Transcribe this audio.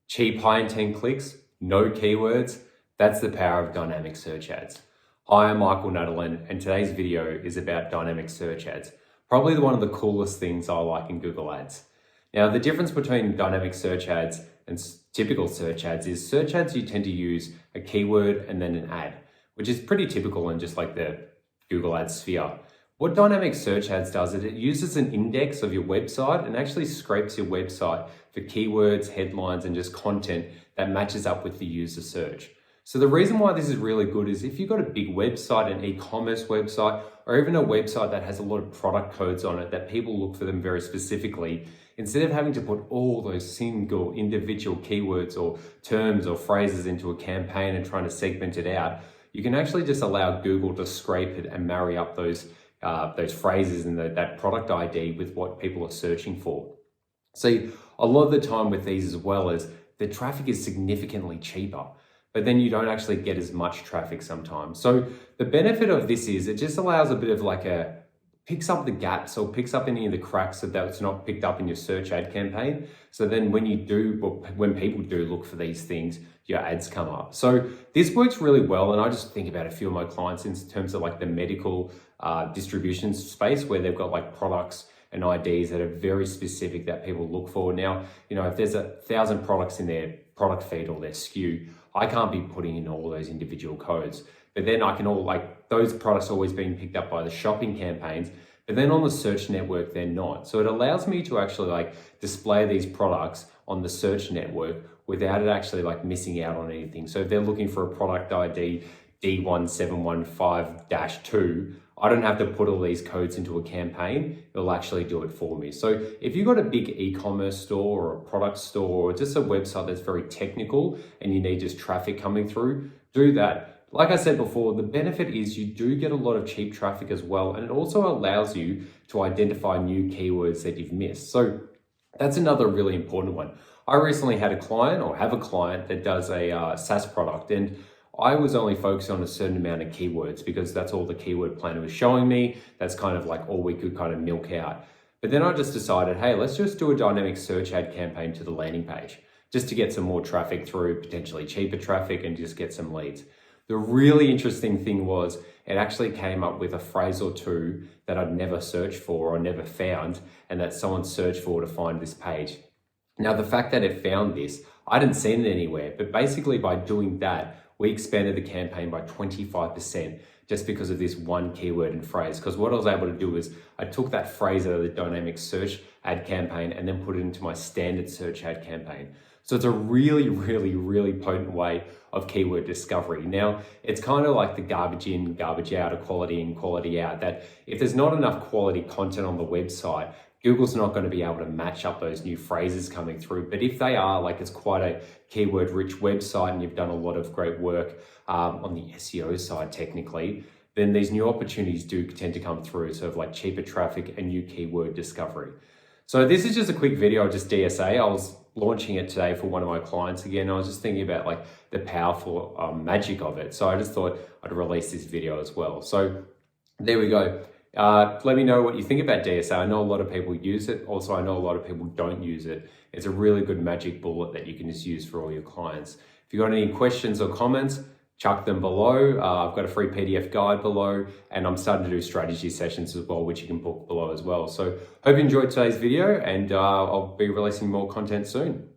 Cheap, high intent clicks, no keywords. That's the power of dynamic search ads. Hi, I'm Michael Nuttall, and today's video is about dynamic search ads. Probably one of the coolest things I like in Google Ads. Now, the difference between dynamic search ads and typical search ads is search ads you tend to use a keyword and then an ad, which is pretty typical in just like the Google Ads sphere. What dynamic search ads does is it uses an index of your website and actually scrapes your website for keywords, headlines, and just content that matches up with the user search. So the reason why this is really good is if you've got a big website, an e-commerce website, or even a website that has a lot of product codes on it that people look for them very specifically, instead of having to put all those single individual keywords or terms or phrases into a campaign and trying to segment it out, you can actually just allow Google to scrape it and marry up those phrases and that product ID with what people are searching for. See, a lot of the time with these as well is the traffic is significantly cheaper, but then you don't actually get as much traffic sometimes. So the benefit of this is it just allows a bit of picks up the gaps or picks up any of the cracks that's not picked up in your search ad campaign. So then when people do look for these things, your ads come up. So this works really well. And I just think about a few of my clients in terms of like the medical distribution space where they've got like products and IDs that are very specific that people look for. Now, if there's 1,000 products in their product feed or their SKU, I can't be putting in all those individual codes. But then I can those products always being picked up by the shopping campaigns, but then on the search network, they're not. So it allows me to actually display these products on the search network without it actually missing out on anything. So if they're looking for a product ID D1715-2, I don't have to put all these codes into a campaign. It'll actually do it for me. So if you've got a big e-commerce store or a product store or just a website that's very technical and you need just traffic coming through, do that. Like I said before, the benefit is you do get a lot of cheap traffic as well, and it also allows you to identify new keywords that you've missed. So that's another really important one. I recently have a client that does a SaaS product, and I was only focused on a certain amount of keywords because that's all the keyword planner was showing me. That's kind of all we could kind of milk out. But then I just decided, hey, let's just do a dynamic search ad campaign to the landing page just to get some more traffic through, potentially cheaper traffic, and just get some leads. The really interesting thing was it actually came up with a phrase or two that I'd never searched for or never found, and that someone searched for to find this page. Now, the fact that it found this, I didn't see it anywhere, but basically by doing that, we expanded the campaign by 25% just because of this one keyword and phrase. Because what I was able to do is I took that phrase out of the dynamic search ad campaign and then put it into my standard search ad campaign. So it's a really, really, really potent way of keyword discovery. Now, it's kind of like the garbage in, garbage out, or quality in, quality out, that if there's not enough quality content on the website, Google's not going to be able to match up those new phrases coming through. But if they are, it's quite a keyword rich website and you've done a lot of great work on the SEO side technically, then these new opportunities do tend to come through, sort of cheaper traffic and new keyword discovery. So this is just a quick video, just DSA. I was launching it today for one of my clients again. I was just thinking about the powerful magic of it. So I just thought I'd release this video as well. So there we go. Let me know what you think about DSA. I know a lot of people use it. Also, I know a lot of people don't use it. It's a really good magic bullet that you can just use for all your clients. If you've got any questions or comments, chuck them below. I've got a free PDF guide below, and I'm starting to do strategy sessions as well, which you can book below as well. So hope you enjoyed today's video, and I'll be releasing more content soon.